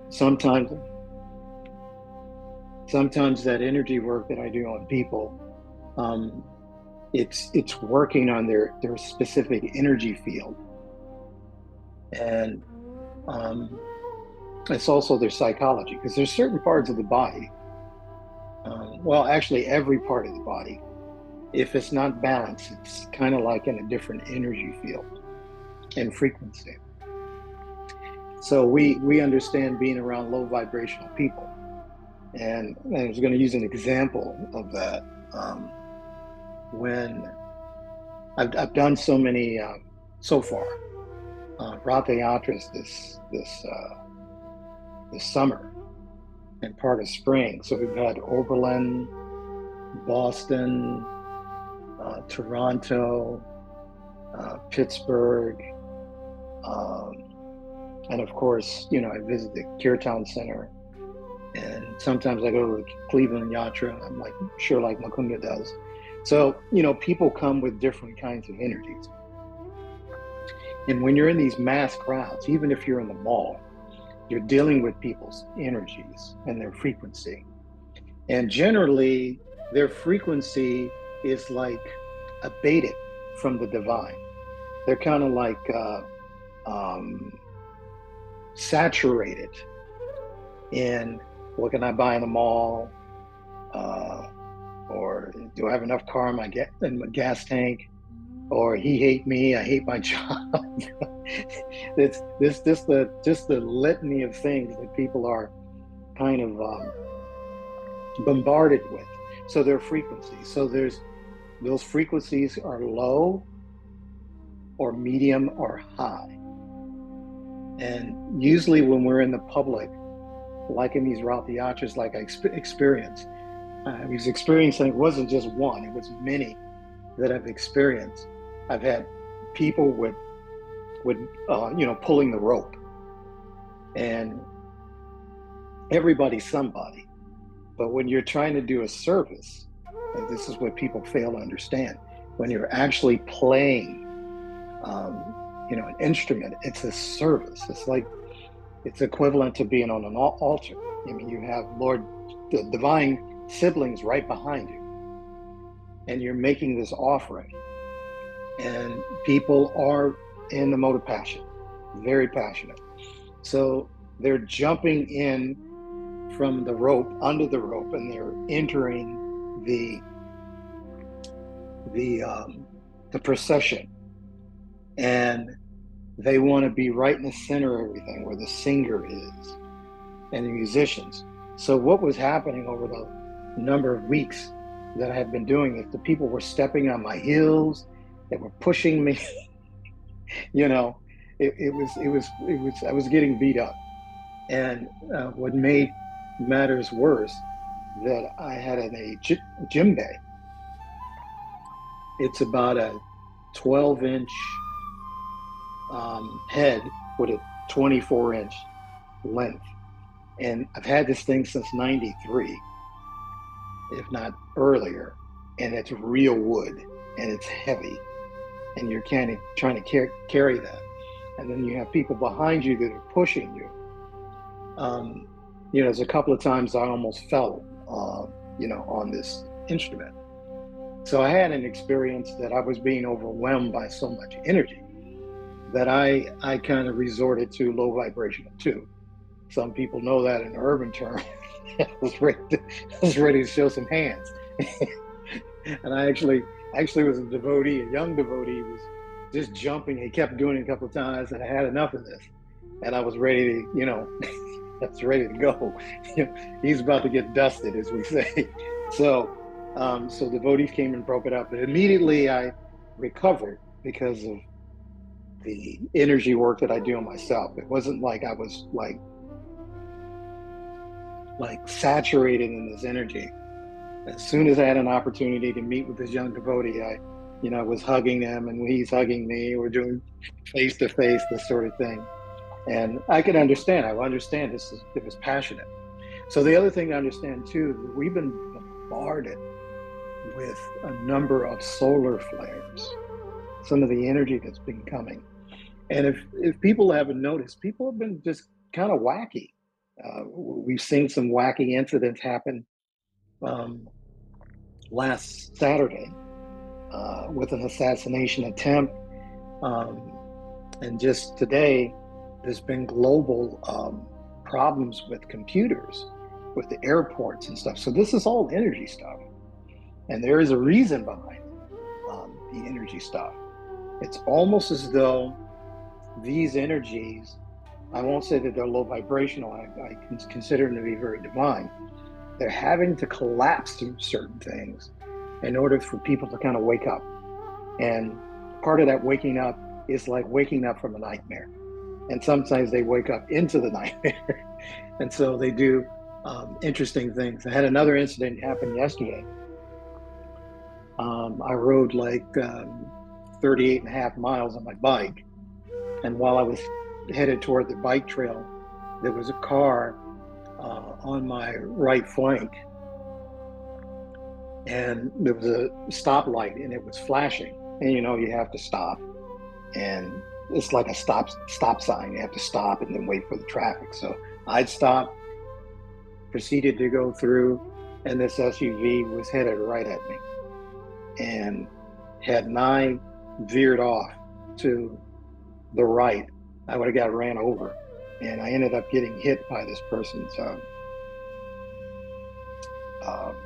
sometimes sometimes that energy work that I do on people, um, it's working on their specific energy field, and um, it's also their psychology, because there's certain parts of the body, well, actually every part of the body, if it's not balanced, it's kind of like in a different energy field and frequency. So we understand being around low vibrational people, and I was going to use an example of that. When I've done so many so far Ratha Yatras this summer and part of spring. So we've had Oberlin, Boston, Toronto, Pittsburgh, um, and of course, I visit the Kirtan Center, and sometimes I go to the Cleveland Yatra. I'm like sure like Mukunda does. So people come with different kinds of energies, and when you're in these mass crowds, even if you're in the mall, you're dealing with people's energies and their frequency. And generally, their frequency is like abated from the divine. They're kind of like saturated in what can I buy in the mall, or do I have enough car in my gas tank, or he hate me, I hate my job. It's this just the litany of things that people are kind of bombarded with. So their frequencies. So those frequencies are low or medium or high. And usually when we're in the public, like in these Ratha Yatras, like I experienced, I was experiencing, it wasn't just one, it was many that I've experienced. I've had people with pulling the rope, and everybody's somebody. But when you're trying to do a service, and this is what people fail to understand, when you're actually playing, an instrument, it's a service. It's equivalent to being on an altar. I mean, you have the divine siblings right behind you, and you're making this offering, and people are in the mode of passion, very passionate. So they're jumping in from the rope, under the rope, and they're entering the procession, and they want to be right in the center of everything, where the singer is and the musicians. So what was happening over the number of weeks that I had been doing this, the people were stepping on my heels, they were pushing me. It was I was getting beat up. And what made matters worse, that I had a gym bag. It's about a 12-inch head with a 24-inch length. And I've had this thing since 93, if not earlier. And it's real wood, and it's heavy. And you're kind of trying to carry that. And then you have people behind you that are pushing you. There's a couple of times I almost fell, on this instrument. So I had an experience that I was being overwhelmed by so much energy that I kind of resorted to low vibrational too. Some people know that in urban terms. I was ready to show some hands. And I actually was a devotee, a young devotee, was just jumping. He kept doing it a couple of times, and I had enough of this. And I was ready to, I was ready to go. He's about to get dusted, as we say. So devotees came and broke it up. But immediately I recovered because of the energy work that I do on myself. It wasn't like I was like saturated in this energy. As soon as I had an opportunity to meet with this young devotee, I was hugging him, and he's hugging me. We're doing face to face, this sort of thing. And I could understand. I understand it was passionate. So the other thing to understand too, we've been bombarded with a number of solar flares. Some of the energy that's been coming. And if people haven't noticed, people have been just kind of wacky. We've seen some wacky incidents happen last Saturday with an assassination attempt. And just today, there's been global problems with computers, with the airports and stuff. So this is all energy stuff. And there is a reason behind the energy stuff. It's almost as though these energies, I won't say that they're low vibrational, I consider them to be very divine. They're having to collapse through certain things in order for people to kind of wake up. And part of that waking up is like waking up from a nightmare. And sometimes they wake up into the nightmare. And so they do interesting things. I had another incident happen yesterday. I rode like 38 and a half miles on my bike. And while I was headed toward the bike trail, there was a car on my right flank. And there was a stoplight and it was flashing. And you know, you have to stop. And it's like a stop sign. You have to stop and then wait for the traffic. So I'd stop, proceeded to go through, and this SUV was headed right at me. And had I veered off to the right, I would have got ran over. And I ended up getting hit by this person's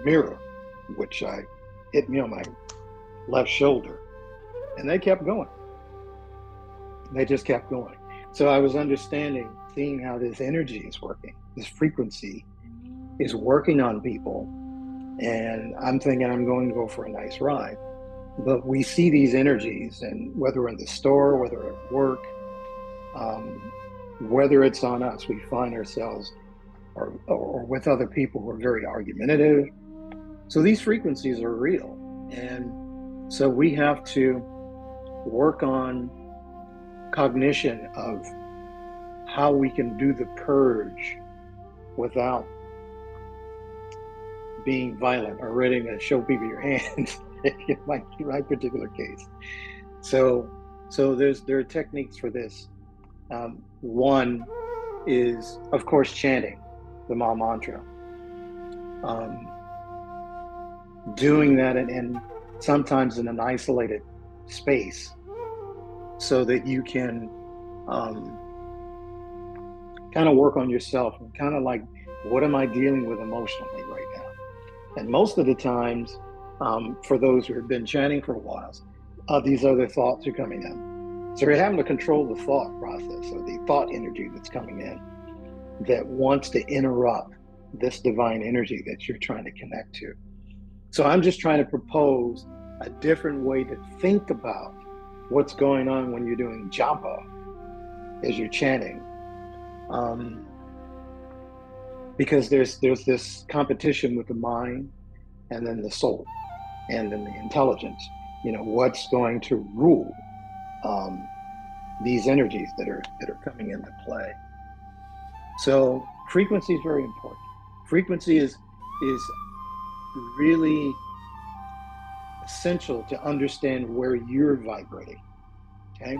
mirror, which hit me on my left shoulder. And they kept going. They just kept going. So I was understanding, seeing how this energy is working, this frequency is working on people. And I'm thinking I'm going to go for a nice ride. But we see these energies, and whether we're in the store, whether at work, whether it's on us, we find ourselves or with other people who are very argumentative. So these frequencies are real. And so we have to work on cognition of how we can do the purge without being violent or ready to show people your hands in my particular case. So there are techniques for this. One is, of course, chanting the Maha Mantra. Doing that and sometimes in an isolated space so that you can kind of work on yourself and kind of like, what am I dealing with emotionally right now? And most of the times, for those who have been chanting for a while, these other thoughts are coming in. So you're having to control the thought process or the thought energy that's coming in that wants to interrupt this divine energy that you're trying to connect to. So I'm just trying to propose a different way to think about what's going on when you're doing japa as you're chanting. Because there's this competition with the mind and then the soul and then the intelligence. You know, what's going to rule these energies that are coming into play. So frequency is very important. Frequency is really essential to understand where you're vibrating. Okay,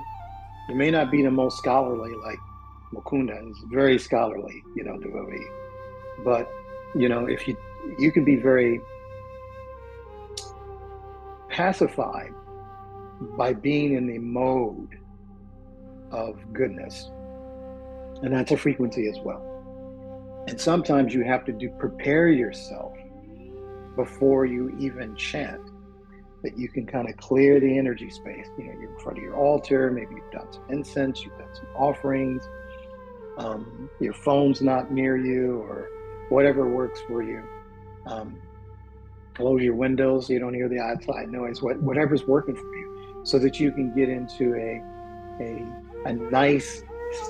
you may not be the most scholarly, like Mukunda is very scholarly, devotee. But, if you can be very pacified by being in the mode of goodness. And that's a frequency as well. And sometimes you have to prepare yourself before you even chant, that you can kind of clear the energy space. You're in front of your altar, maybe you've done some incense, you've done some offerings, your phone's not near you, or whatever works for you. Close your windows so you don't hear the outside noise, whatever's working for you, so that you can get into a nice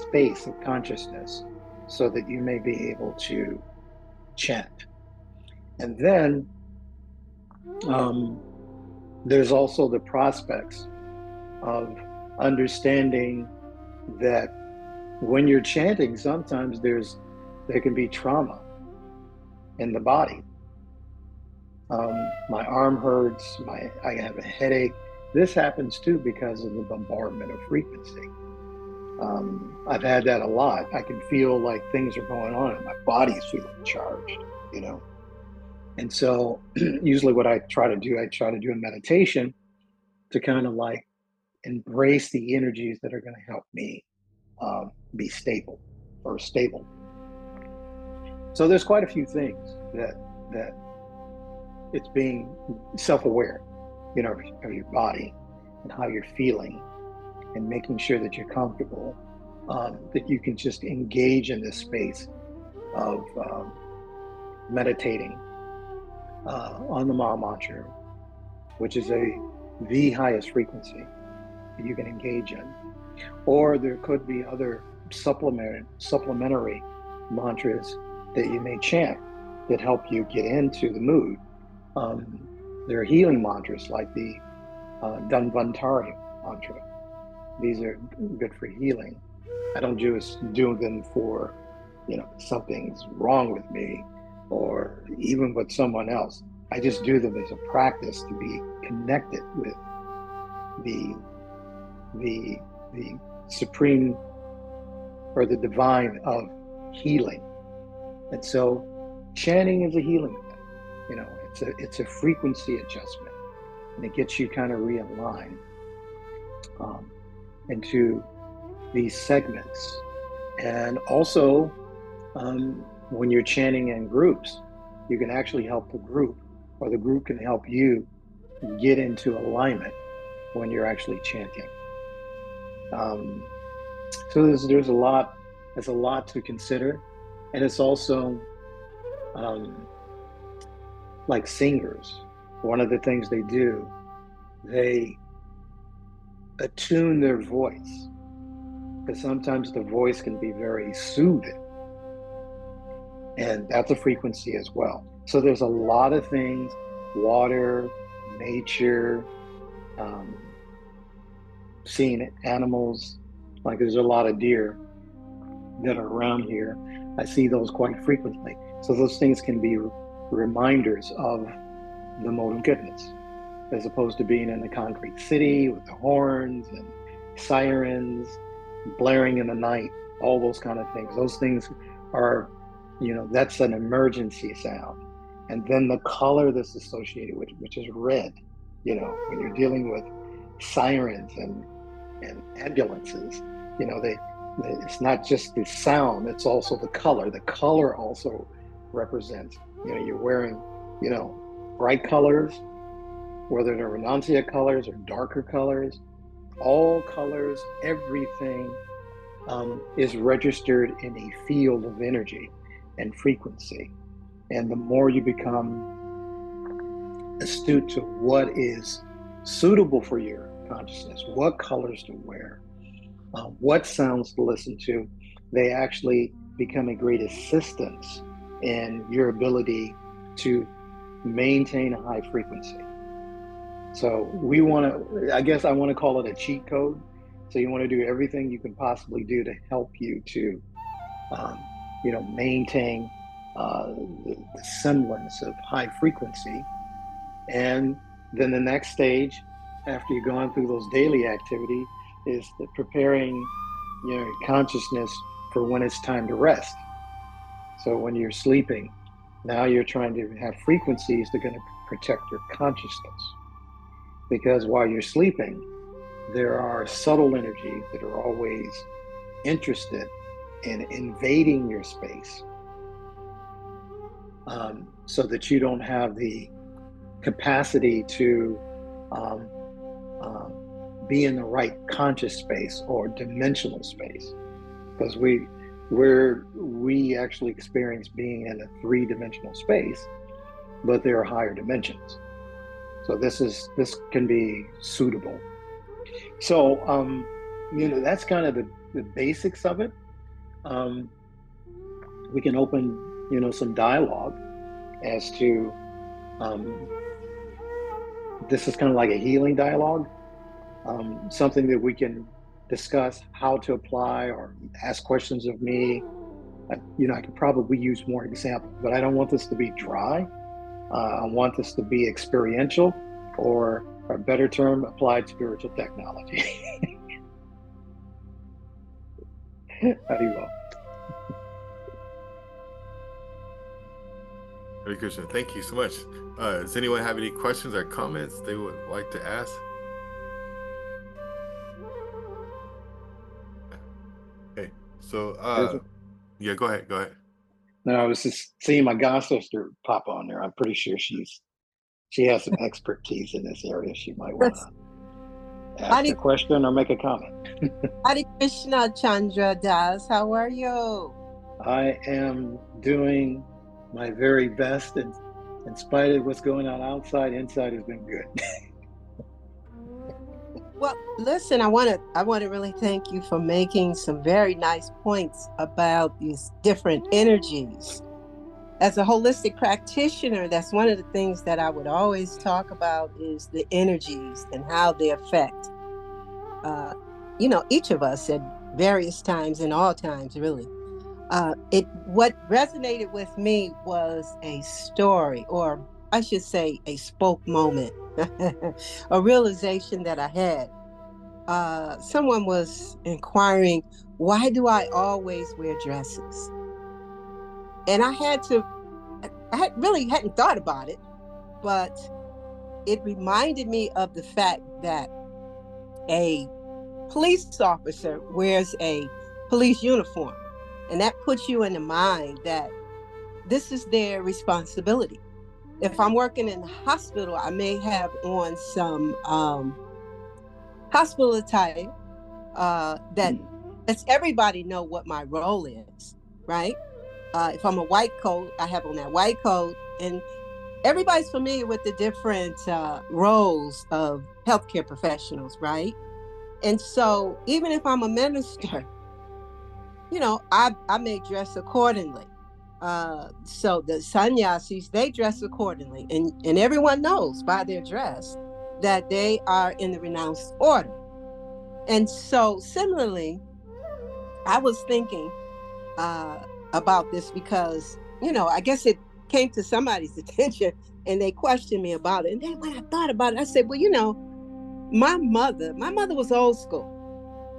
space of consciousness so that you may be able to chant. And then there's also the prospects of understanding that when you're chanting, sometimes there can be trauma in the body. My arm hurts, I have a headache. This happens too because of the bombardment of frequency. I've had that a lot. I can feel like things are going on and my body's feeling charged, you know. And so usually what I try to do a meditation to kind of like embrace the energies that are going to help me be stable or stable. So there's quite a few things that it's being self-aware, you know, of your body and how you're feeling, and making sure that you're comfortable, that you can just engage in this space of meditating on the Maha Mantra, which is the highest frequency that you can engage in. Or there could be other supplementary mantras that you may chant that help you get into the mood. There are healing mantras like the Dhanvantari mantra. These are good for healing. I don't just do them for, you know, something's wrong with me or even with someone else. I just do them as a practice to be connected with the supreme or the divine of healing. And so chanting is a healing thing. You know, it's a frequency adjustment, and it gets you kind of realigned into these segments. And also, when you're chanting in groups, you can actually help the group, or the group can help you get into alignment when you're actually chanting. So there's a lot to consider, and it's also like singers. One of the things they do, they attune their voice, because sometimes the voice can be very soothing, and that's a frequency as well. So there's a lot of things: water, nature, seeing animals. Like there's a lot of deer that are around here. I see those quite frequently. So those things can be reminders of the mode of goodness, as opposed to being in a concrete city with the horns and sirens blaring in the night, all those kind of things. Those things are, you know, that's an emergency sound. And then the color that's associated with it, which is red, you know, when you're dealing with sirens and ambulances, you know, it's not just the sound, it's also the color. The color also represents, you know, you're wearing, you know, bright colors, whether they're renuncia colors or darker colors, all colors, everything is registered in a field of energy and frequency. And the more you become astute to what is suitable for your consciousness, what colors to wear, what sounds to listen to, they actually become a great assistance in your ability to maintain a high frequency. So we want to, I guess I want to call it a cheat code. So you want to do everything you can possibly do to help you to, you know, maintain the semblance of high frequency. And then the next stage, after you've gone through those daily activities, is the preparing, you know, consciousness for when it's time to rest. So when you're sleeping, now you're trying to have frequencies that are going to protect your consciousness. Because while you're sleeping, there are subtle energies that are always interested in invading your space, so that you don't have the capacity to be in the right conscious space or dimensional space. Because we actually experience being in a three-dimensional space, but there are higher dimensions. So this can be suitable. So you know, that's kind of the basics of it. We can open, you know, some dialogue as to this is kind of like a healing dialogue, something that we can discuss how to apply or ask questions of me. You know, I could probably use more examples, but I don't want this to be dry. I want this to be experiential, or a better term, applied spiritual technology. Haribol. Hare Krishna. Thank you so much. Does anyone have any questions or comments they would like to ask? Okay, so yeah, go ahead. No, I was just seeing my god sister pop on there. I'm pretty sure she has some expertise in this area. She might want to ask a question or make a comment. Hare Krishna, Chandra Das. How are you? I am doing my very best, and in spite of what's going on outside, inside has been good. Well, listen, I want to really thank you for making some very nice points about these different energies. As a holistic practitioner, that's one of the things that I would always talk about is the energies and how they affect, each of us at various times and all times, really. What resonated with me was a story, or I should say a spoke moment, a realization that I had. Someone was inquiring, why do I always wear dresses? And I really hadn't thought about it, but it reminded me of the fact that a police officer wears a police uniform. And that puts you in the mind that this is their responsibility. If I'm working in the hospital, I may have on some hospital attire that lets everybody know what my role is, right? If I'm a white coat, I have on that white coat. And everybody's familiar with the different roles of healthcare professionals, right? And so even if I'm a minister, I may dress accordingly. So the sannyasis, they dress accordingly. And everyone knows by their dress that they are in the renounced order. And so similarly, I was thinking about this because, I guess it came to somebody's attention and they questioned me about it. And then when I thought about it, I said, well, my mother was old school.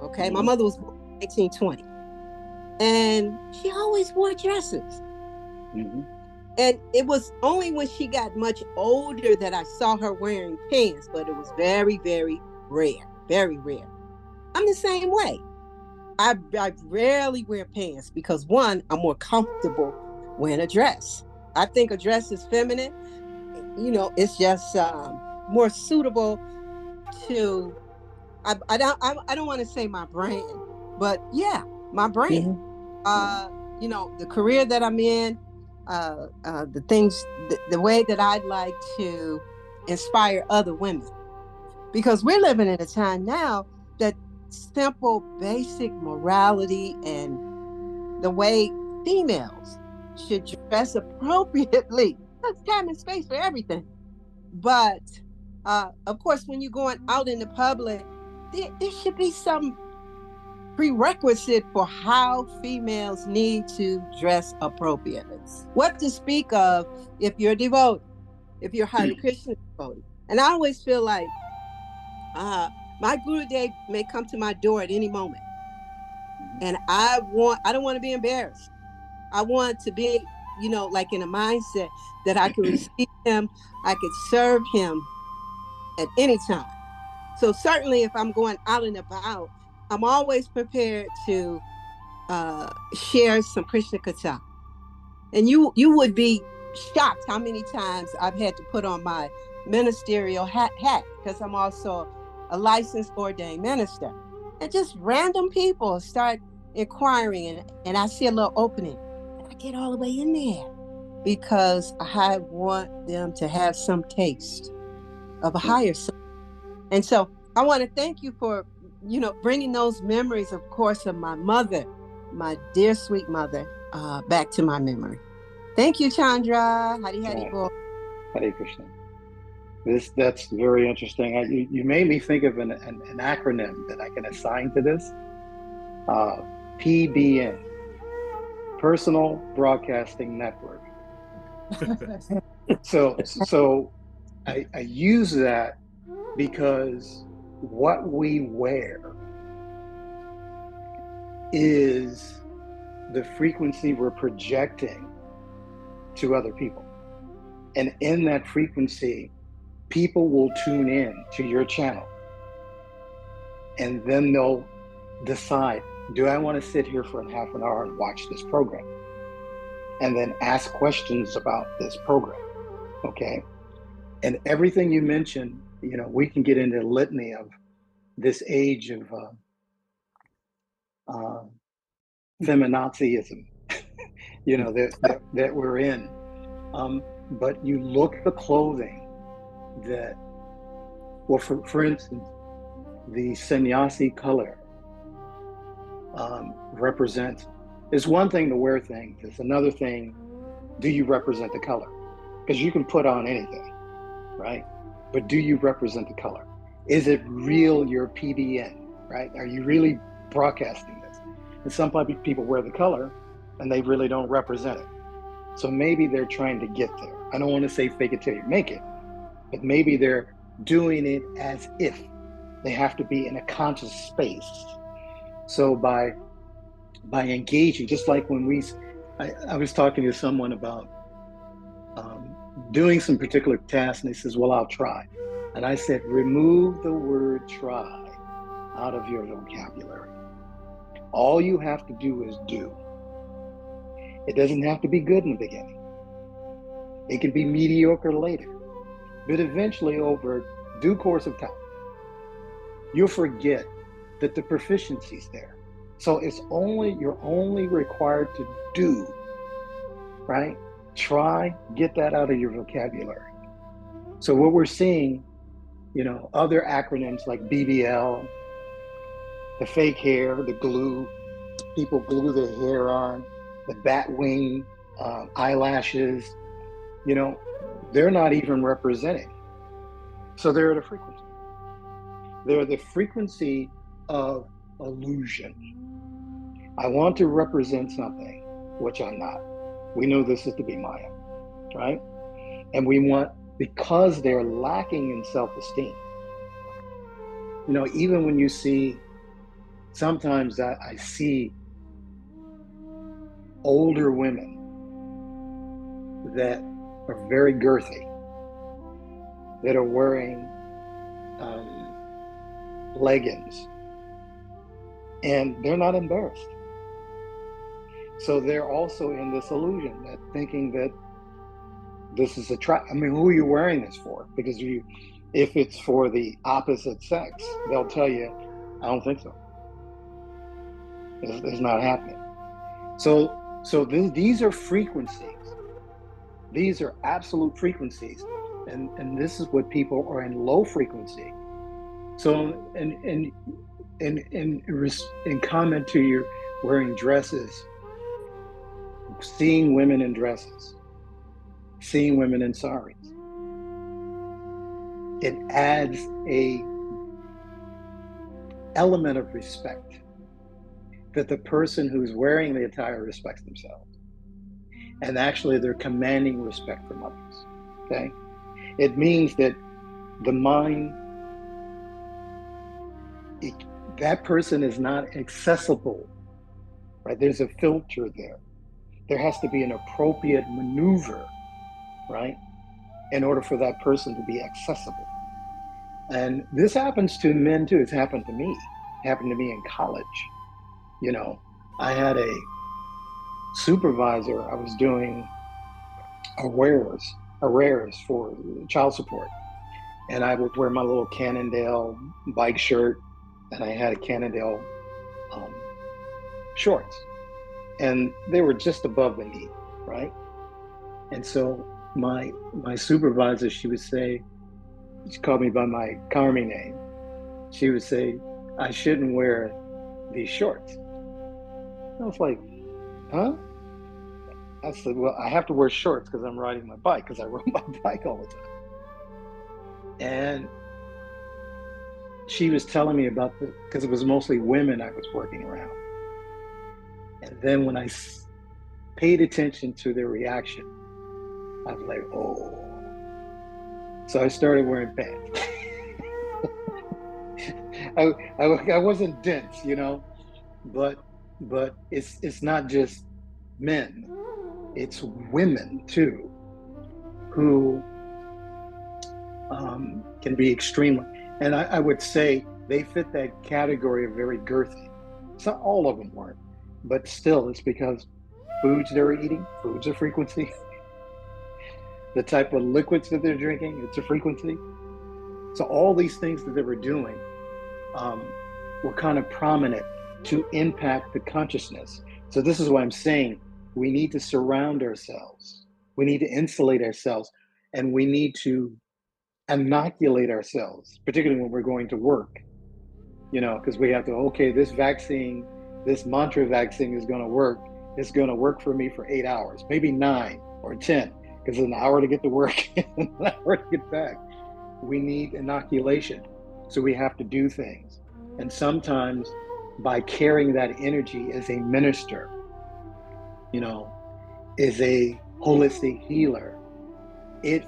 Okay. My mother was born in 1920. And she always wore dresses. Mm-hmm. And it was only when she got much older that I saw her wearing pants, but it was very, very rare, very rare. I'm the same way. I rarely wear pants because, one, I'm more comfortable wearing a dress. I think a dress is feminine. It's just more suitable to, I don't want to say my brand, but yeah, my brand. Mm-hmm. The career that I'm in, the things, the way that I'd like to inspire other women. Because we're living in a time now that simple, basic morality and the way females should dress appropriately. There's time and space for everything. But, of course, when you're going out in the public, there should be some prerequisite for how females need to dress appropriately. What to speak of if you're devoted, if you're Hare Krishna devoted. And I always feel like my Guru Day may come to my door at any moment. And I don't want to be embarrassed. I want to be, like in a mindset that I could receive him, I could serve him at any time. So certainly if I'm going out and about, I'm always prepared to share some Krishna Katha. And you would be shocked how many times I've had to put on my ministerial hat because I'm also a licensed ordained minister. And just random people start inquiring and I see a little opening. And I get all the way in there because I want them to have some taste of a higher self. And so I want to thank you for bringing those memories, of course, of my mother, my dear, sweet mother, back to my memory. Thank you, Chandra. Hari Bol. Hare Krishna. That's very interesting. You made me think of an acronym that I can assign to this. PBN, Personal Broadcasting Network. So I use that because what we wear is the frequency we're projecting to other people. And in that frequency, people will tune in to your channel. And then they'll decide, do I want to sit here for half an hour and watch this program? And then ask questions about this program, okay? And everything you mentioned, you know, we can get into the litany of this age of feminazism, you know, that we're in. But you look at the clothing that, well, for instance, the sannyasi color represents, it's one thing to wear things, it's another thing, do you represent the color? Because you can put on anything, right? But do you represent the color? Is it real, your PBN, right? Are you really broadcasting this? And some people wear the color and they really don't represent it. So maybe they're trying to get there. I don't want to say fake it till you make it, but maybe they're doing it as if they have to be in a conscious space. So by engaging, just like when I was talking to someone about doing some particular tasks, and they says, well, I'll try. And I said, remove the word try out of your vocabulary. All you have to do is do. It doesn't have to be good in the beginning. It can be mediocre later. But eventually, over due course of time, you'll forget that the proficiency's there. So you're only required to do, right? Try, get that out of your vocabulary. So what we're seeing, you know, other acronyms like BBL, the fake hair, the glue, people glue their hair on, the bat wing, eyelashes, you know, they're not even representing. So they're at a frequency. They're the frequency of illusion. I want to represent something, which I'm not. We know this is to be Maya, right? And we want, because they're lacking in self-esteem. You know, even when you see, sometimes I see older women that are very girthy, that are wearing leggings, and they're not embarrassed. So they're also in this illusion, that thinking that this is I mean, who are you wearing this for? Because if it's for the opposite sex, they'll tell you, I don't think so. It's not happening. So these are frequencies. These are absolute frequencies. And this is what people are in low frequency. So, in comment to your wearing dresses, seeing women in dresses, seeing women in saris, it adds a element of respect, that the person who's wearing the attire respects themselves. And actually they're commanding respect from others, okay? It means that the mind, that person is not accessible, right? There's a filter there. There has to be an appropriate maneuver, right? In order for that person to be accessible. And this happens to men too. It's happened to me. It happened to me in college. You know, I had a supervisor. I was doing arrears for child support. And I would wear my little Cannondale bike shirt, and I had a Cannondale shorts. And they were just above the knee, right? And so my supervisor, she would say, she called me by my Karmi name. She would say, I shouldn't wear these shorts. I was like, huh? I said, well, I have to wear shorts because I'm riding my bike, because I rode my bike all the time. And she was telling me about because it was mostly women I was working around. And then when I paid attention to their reaction, I was like, oh. So I started wearing pants. I wasn't dense, you know, but but it's not just men, it's women too, who can be extremely, and I would say they fit that category of very girthy. It's not all of them weren't, but still, it's because foods they're eating, foods are frequency. The type of liquids that they're drinking, it's a frequency. So all these things that they were doing were kind of prominent to impact the consciousness. So this is why I'm saying we need to surround ourselves. We need to insulate ourselves, and we need to inoculate ourselves, particularly when we're going to work, because we have to, okay, this vaccine, this mantra vaccine is going to work. It's going to work for me for 8 hours, maybe 9 or 10, because it's an hour to get to work and an hour to get back. We need inoculation. So we have to do things. And sometimes by carrying that energy as a minister, as a holistic healer, it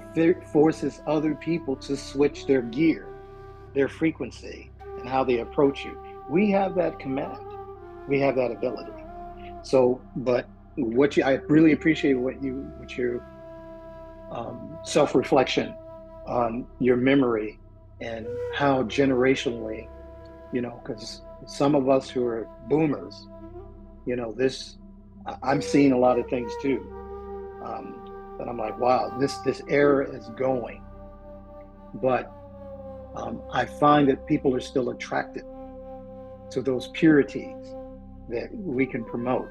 forces other people to switch their gear, their frequency, and how they approach you. We have that command. We have that ability. So, but I really appreciate what your self-reflection on your memory and how generationally, because some of us who are boomers, I'm seeing a lot of things too. But I'm like, wow, this era is going. But I find that people are still attracted to those purities that we can promote.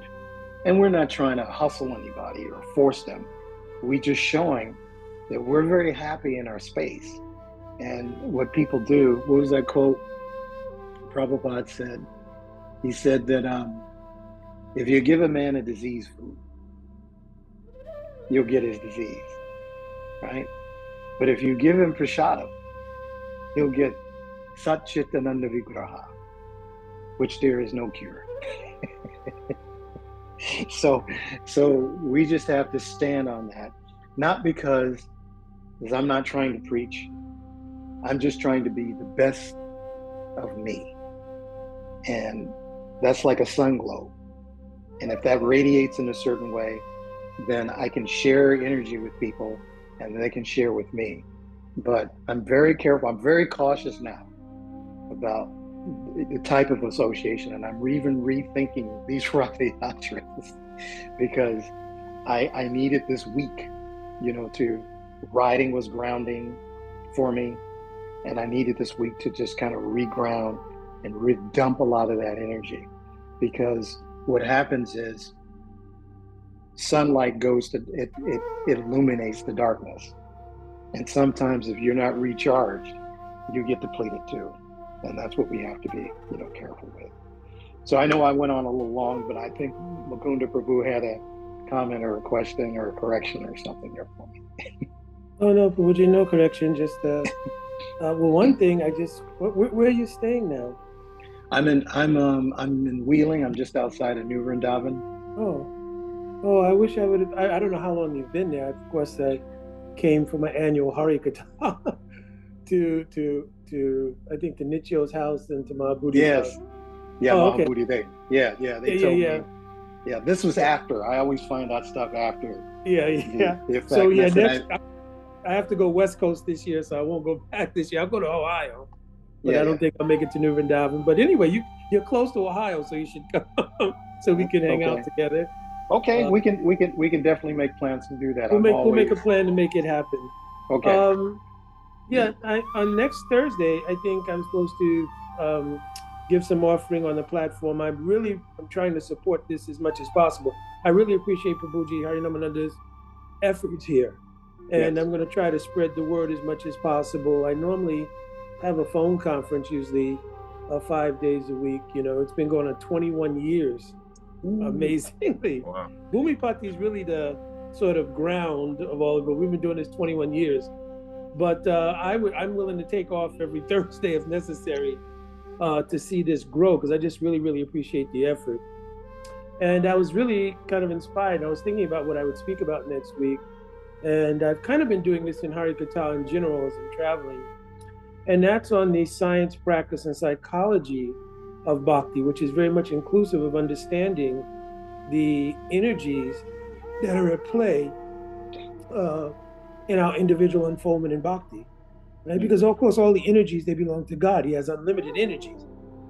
And we're not trying to hustle anybody or force them. We're just showing that we're very happy in our space. And what people do, what was that quote Prabhupada said? He said that if you give a man a disease food, you'll get his disease, right? But if you give him prasadam, he'll get Satchitananda Vigraha, which there is no cure. So we just have to stand on that, not because I'm not trying to preach. I'm just trying to be the best of me. And that's like a sun globe. And if that radiates in a certain way, then I can share energy with people and they can share with me. But I'm very careful. I'm very cautious now about the type of association. And I'm even rethinking these Ravi yatras because I needed this week, riding was grounding for me. And I needed this week to just kind of reground and dump a lot of that energy, because what happens is sunlight goes to it illuminates the darkness, and sometimes if you're not recharged, you get depleted too, and that's what we have to be careful with. So I know I went on a little long, but I think Mukunda Prabhu had a comment or a question or a correction or something there for me. Oh no, Prabhuji, no correction, just well, one thing, where are you staying now? I'm in Wheeling. I'm just outside of New Vrindavan. Oh, I wish I would have. I don't know how long you've been there. Of course, I came for my annual Hari Katha to I think to Nichyo's house and to Mahabodhi's house. Yeah, Mahabodhi. Okay. They told me. Yeah, this was after. I always find out stuff after. Yeah. So I have to go West Coast this year, so I won't go back this year. I'll go to Ohio, but I don't think I'll make it to New Vrindavan. But anyway, you're close to Ohio, so you should come so we can hang out together. Okay, we can definitely make plans to do that. We'll make a plan to make it happen. Okay. On next Thursday, I think I'm supposed to give some offering on the platform. I'm trying to support this as much as possible. I really appreciate Prabhuji Harinamananda's efforts here. And I'm going to try to spread the word as much as possible. I normally have a phone conference, usually 5 days a week. It's been going on 21 years, amazingly. Wow. Bhumipati is really the sort of ground of all of it. We've been doing this 21 years. But I'm willing to take off every Thursday if necessary to see this grow, because I just really, really appreciate the effort. And I was really kind of inspired. I was thinking about what I would speak about next week. And I've kind of been doing this in Hari Katha in general as I'm traveling. And that's on the science, practice, and psychology of bhakti, which is very much inclusive of understanding the energies that are at play in our individual unfoldment in bhakti, right? Because of course all the energies, they belong to God. He has unlimited energies,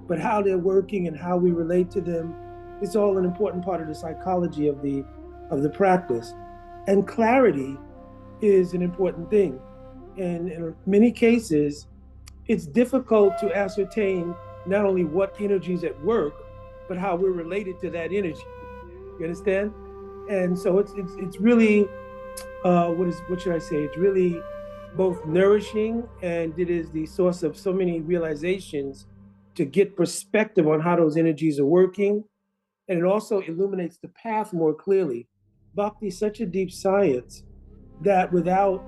but how they're working and how we relate to them, it's all an important part of the psychology of the practice. And clarity is an important thing. And in many cases, it's difficult to ascertain not only what energy is at work, but how we're related to that energy. You understand? And so it's really, what should I say? It's really both nourishing, and it is the source of so many realizations to get perspective on how those energies are working. And it also illuminates the path more clearly. Bhakti is such a deep science that without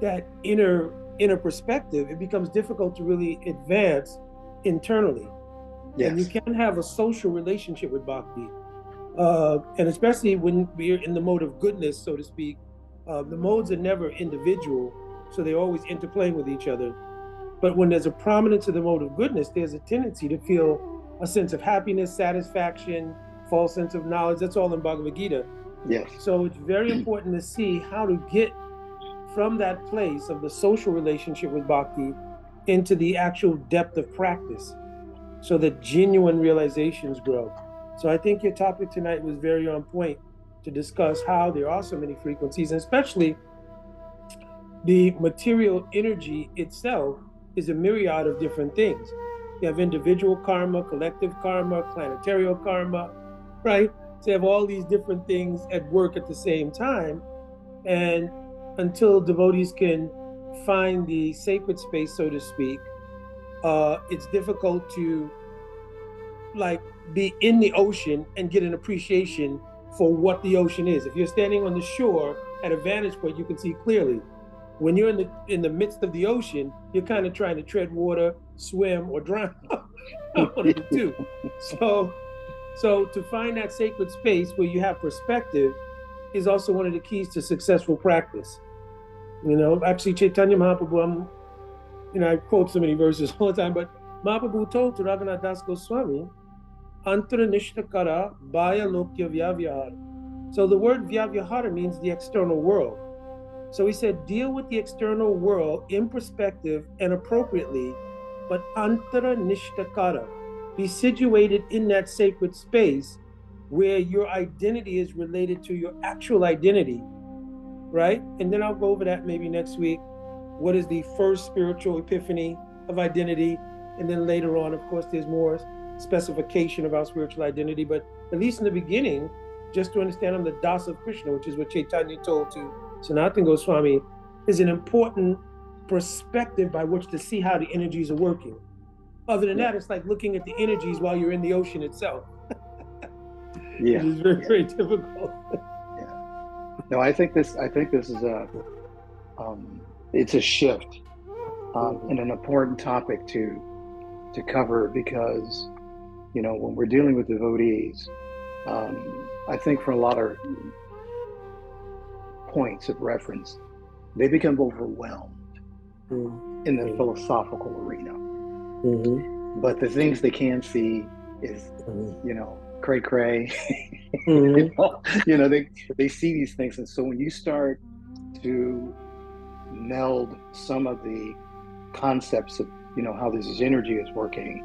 that inner perspective, it becomes difficult to really advance internally. Yes. And you can have a social relationship with bhakti. And especially when we're in the mode of goodness, so to speak, the modes are never individual, so they're always interplaying with each other. But when there's a prominence of the mode of goodness, there's a tendency to feel a sense of happiness, satisfaction, false sense of knowledge. That's all in Bhagavad Gita. Yes. So it's very important to see how to get from that place of the social relationship with bhakti into the actual depth of practice, so that genuine realizations grow. So I think your topic tonight was very on point to discuss how there are so many frequencies, and especially the material energy itself is a myriad of different things. You have individual karma, collective karma, planetary karma, right? So you have all these different things at work at the same time. And until devotees can find the sacred space, so to speak, it's difficult to be in the ocean and get an appreciation for what the ocean is. If you're standing on the shore at a vantage point, you can see clearly. When you're in the midst of the ocean, you're kind of trying to tread water, swim, or drown. One of the two. So to find that sacred space where you have perspective is also one of the keys to successful practice. Actually, Chaitanya Mahaprabhu, I quote so many verses all the time, but Mahaprabhu told to Raghunath Das Goswami, Antara Nishtakara Bhaya Lokya Vyavyahara. So the word Vyavyahara means the external world. So he said, deal with the external world in perspective and appropriately, but Antara Nishtakara. Be situated in that sacred space where your identity is related to your actual identity, right? And then I'll go over that maybe next week. What is the first spiritual epiphany of identity? And then later on, of course, there's more specification of our spiritual identity. But at least in the beginning, just to understand I'm the Das of Krishna, which is what Chaitanya told to Sanatana Goswami, is an important perspective by which to see how the energies are working. Other than that, it's like looking at the energies while you're in the ocean itself. Yeah, it is very, very difficult. Yeah. No, I think this is it's a shift and an important topic to cover, because when we're dealing with devotees, I think for a lot of points of reference, they become overwhelmed in the philosophical arena. Mm-hmm. But the things they can't see is, cray cray. Mm-hmm. They see these things, and so when you start to meld some of the concepts of how this energy is working,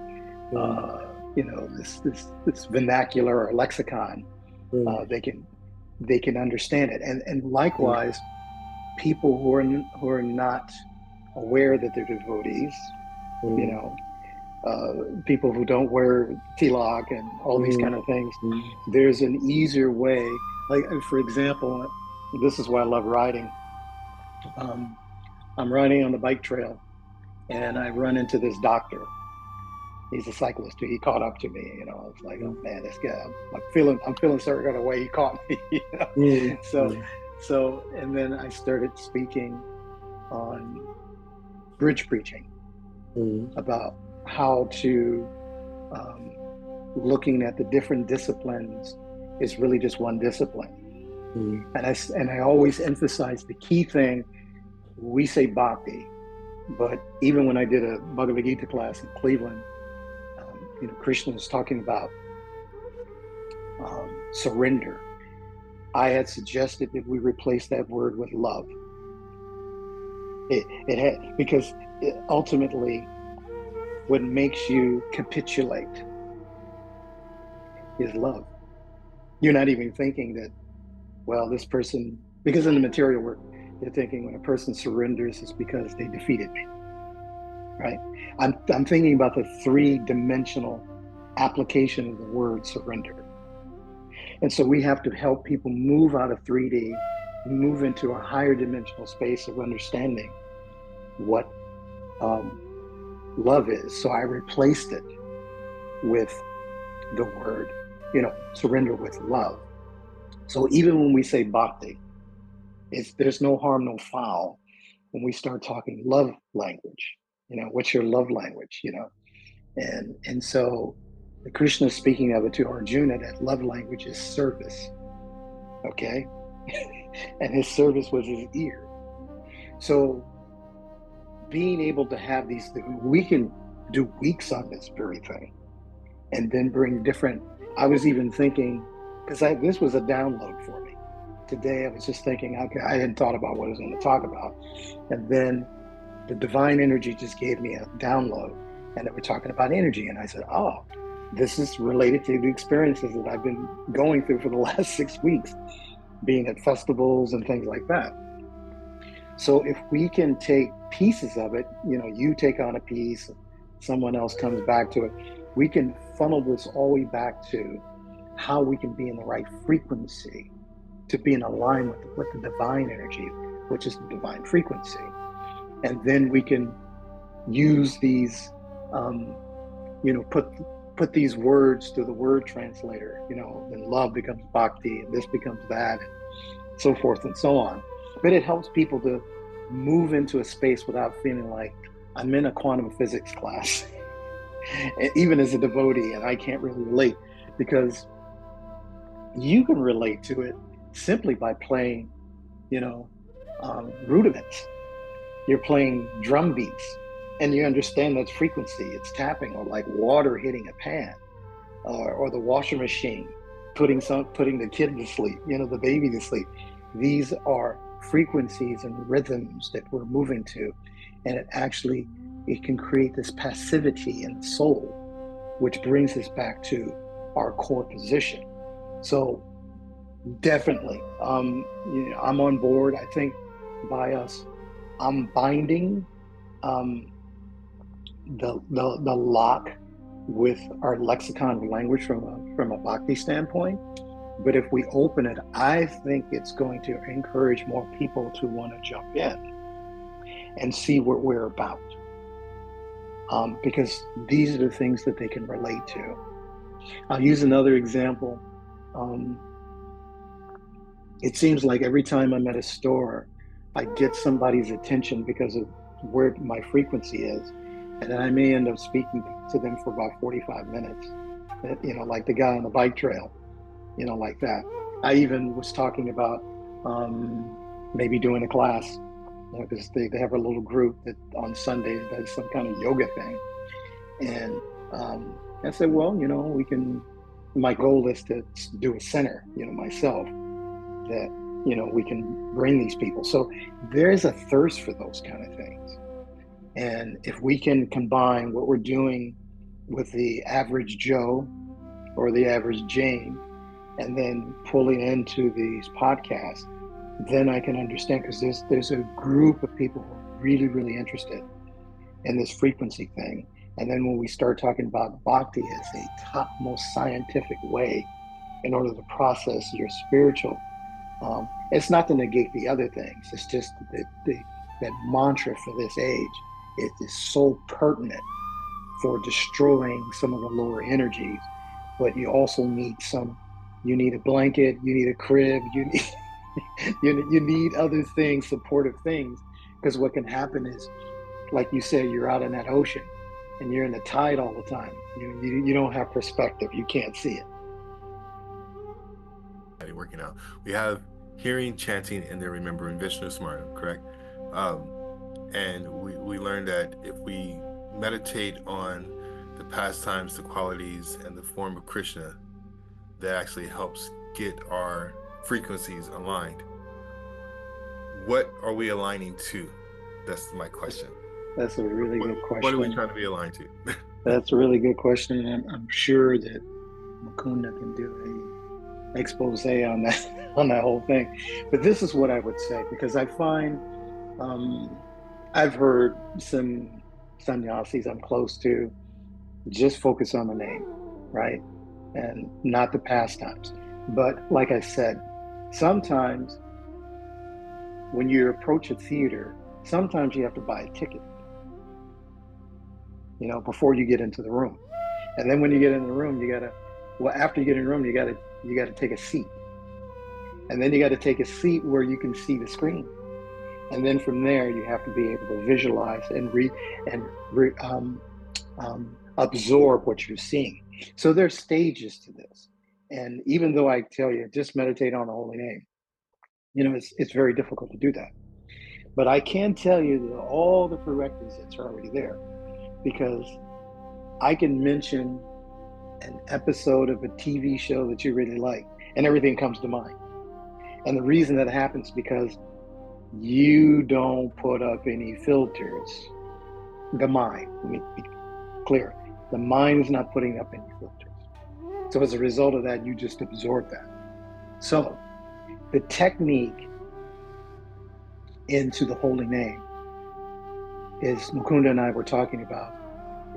this vernacular or lexicon, they can understand it, and likewise, people who are not aware that they're devotees, people who don't wear tilak and all these kind of things, there's an easier way. Like, for example, this is why I love riding. I'm riding on the bike trail, and I run into this doctor. He's a cyclist. He caught up to me. I was like, oh man, this guy. I'm feeling certain kind of way he caught me. So, and then I started speaking on bridge preaching about how to looking at the different disciplines is really just one discipline. And I always emphasize the key thing. We say bhakti, but even when I did a Bhagavad Gita class in Cleveland, Krishna is talking about surrender. I had suggested that we replace that word with love. It had, because ultimately what makes you capitulate is love. You're not even thinking that, well, this person, because in the material work, they're thinking when a person surrenders, it's because they defeated me, right? I'm thinking about the three-dimensional application of the word surrender. And so we have to help people move out of 3D, move into a higher dimensional space of understanding what love is. So I replaced it with the word, surrender with love. So even when we say bhakti, there's no harm, no foul when we start talking love language. What's your love language? And so Krishna is speaking of it to Arjuna, that love language is service. Okay. And his service was his ear. So being able to have these things, we can do weeks on this very thing and then bring different. I was even thinking, because this was a download for me today. I was just thinking, okay, I hadn't thought about what I was going to talk about, and then the divine energy just gave me a download, and they were talking about energy, and I said, oh, this is related to the experiences that I've been going through for the last 6 weeks, being at festivals and things like that. So if we can take pieces of it, you take on a piece, someone else comes back to it, we can funnel this all the way back to how we can be in the right frequency to be in alignment with the divine energy, which is the divine frequency. And then we can use these, put these words through the word translator, then love becomes bhakti, and this becomes that, and so forth and so on. But it helps people to move into a space without feeling like I'm in a quantum physics class, even as a devotee, and I can't really relate, because you can relate to it simply by playing, rudiments. You're playing drum beats, and you understand that frequency. It's tapping, or like water hitting a pan, or the washer machine putting the kid to sleep, the baby to sleep. These are frequencies and rhythms that we're moving to, and it can create this passivity in the soul, which brings us back to our core position. So definitely, I'm on board. I think by us, I'm binding the lock with our lexicon of language from a bhakti standpoint. But if we open it, I think it's going to encourage more people to want to jump in and see what we're about. Because these are the things that they can relate to. I'll use another example. It seems like every time I'm at a store, I get somebody's attention because of where my frequency is. And then I may end up speaking to them for about 45 minutes, like the guy on the bike trail, like that. I even was talking about maybe doing a class, because they have a little group that on Sundays does some kind of yoga thing. And I said, well, my goal is to do a center, myself, that, we can bring these people. So there's a thirst for those kind of things. And if we can combine what we're doing with the average Joe or the average Jane, and then pulling into these podcasts, then I can understand, because there's a group of people who are really, really interested in this frequency thing. And then when we start talking about bhakti as a top most scientific way in order to process your spiritual, it's not to negate the other things. It's just that mantra for this age. It is so pertinent for destroying some of the lower energies, but you also need you need a blanket, you need a crib, you need you need other things, supportive things, because what can happen is, like you said, you're out in that ocean and you're in the tide all the time. You don't have perspective. You can't see it. Working out. We have hearing, chanting, and then remembering Vishnu Smarna, correct? And we learned that if we meditate on the pastimes, the qualities, and the form of Krishna that actually helps get our frequencies aligned. What are we aligning to? That's my question. That's a really good question. What are we trying to be aligned to? That's a really good question, and I'm sure that Mukunda can do an expose on that whole thing. But this is what I would say, because I find I've heard some sannyasis I'm close to just focus on the name, right, and not the pastimes. But like I said, sometimes when you approach a theater, sometimes you have to buy a ticket, before you get into the room. And then when you get in the room, after you get in the room, you gotta take a seat. And then you gotta take a seat where you can see the screen. And then from there, you have to be able to visualize and absorb what you're seeing. So there's stages to this. And even though I tell you, just meditate on the holy name, it's very difficult to do that. But I can tell you that all the prerequisites are already there, because I can mention an episode of a TV show that you really like, and everything comes to mind. And the reason that happens is because you don't put up any filters. The mind, let me be clear, the mind is not putting up any filters. So as a result of that, you just absorb that. So the technique into the holy name is, Mukunda and I were talking about,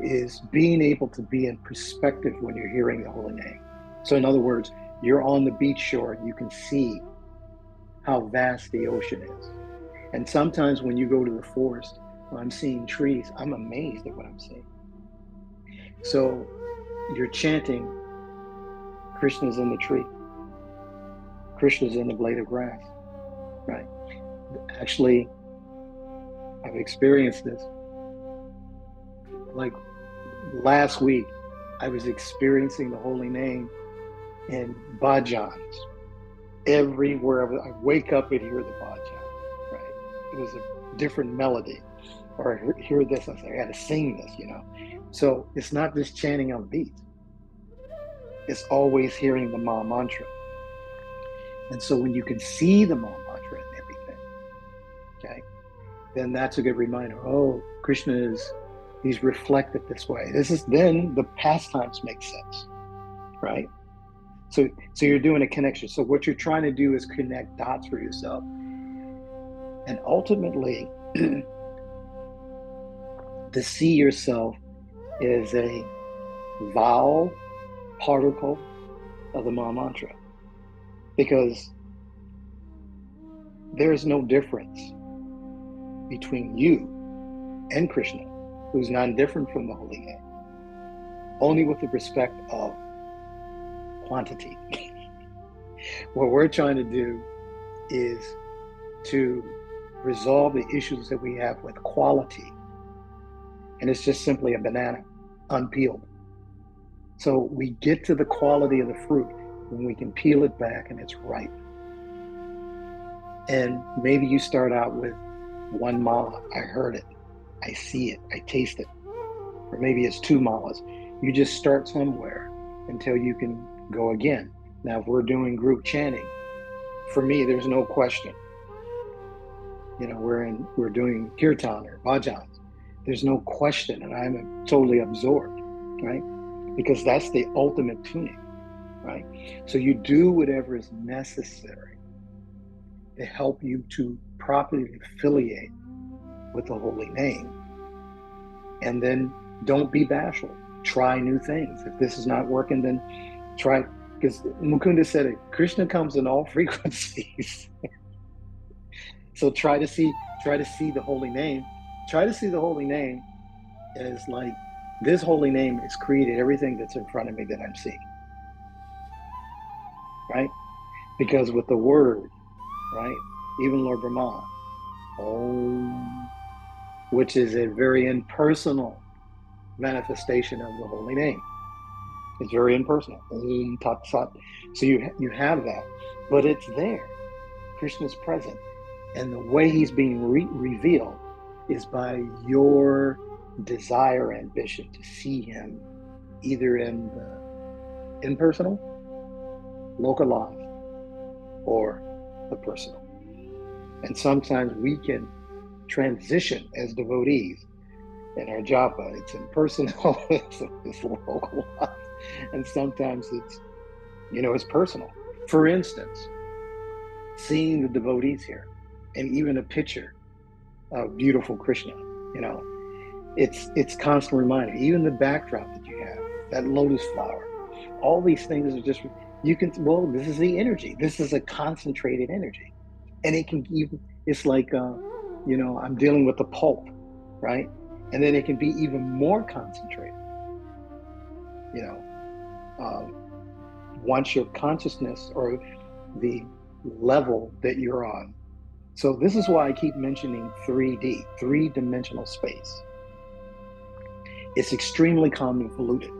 is being able to be in perspective when you're hearing the holy name. So in other words, you're on the beach shore, you can see how vast the ocean is. And sometimes when you go to the forest, when I'm seeing trees, I'm amazed at what I'm seeing. So you're chanting, Krishna's in the tree. Krishna's in the blade of grass, right? Actually, I've experienced this. Like last week, I was experiencing the holy name in bhajans. Everywhere I wake up and hear the bhajan, right? It was a different melody. Or I hear this, I say, I gotta sing this, So it's not just chanting on beat. It's always hearing the Maha Mantra. And so when you can see the Maha Mantra and everything, okay, then that's a good reminder. Oh, Krishna he's reflected this way. Then the pastimes make sense, right? So you're doing a connection. So what you're trying to do is connect dots for yourself. And ultimately, to see yourself as a vowel particle of the Maha Mantra. Because there is no difference between you and Krishna, who's not different from the holy name, only with the respect of quantity. What we're trying to do is to resolve the issues that we have with quality. And it's just simply a banana, unpeeled. So we get to the quality of the fruit when we can peel it back and it's ripe. And maybe you start out with one mala. I heard it, I see it, I taste it. Or maybe it's 2 malas. You just start somewhere until you can go again. Now, if we're doing group chanting, for me, there's no question. We're doing kirtan or bhajans. There's no question, and I'm totally absorbed, right? Because that's the ultimate tuning, right? So you do whatever is necessary to help you to properly affiliate with the holy name. And then don't be bashful. Try new things. If this is not working, then try, because Mukunda said it, Krishna comes in all frequencies. So try to see the holy name. Try to see the holy name as like, this holy name has created everything that's in front of me that I'm seeing. Right? Because with the word, right, even Lord Brahma, Om, which is a very impersonal manifestation of the holy name. It's very impersonal. Om Tat Sat. So you have that, but it's there. Krishna's present. And the way he's being revealed is by your desire, ambition to see him either in the impersonal, localized, or the personal. And sometimes we can transition as devotees in our japa. It's impersonal, it's localized, and sometimes it's personal. For instance, seeing the devotees here, and even a picture of beautiful Krishna, it's constant reminder. Even the backdrop that you have, that lotus flower, all these things are just, this is the energy. This is a concentrated energy. And it can even, it's like, I'm dealing with the pulp, right? And then it can be even more concentrated, once your consciousness or the level that you're on. So this is why I keep mentioning 3D, three-dimensional space. It's extremely convoluted.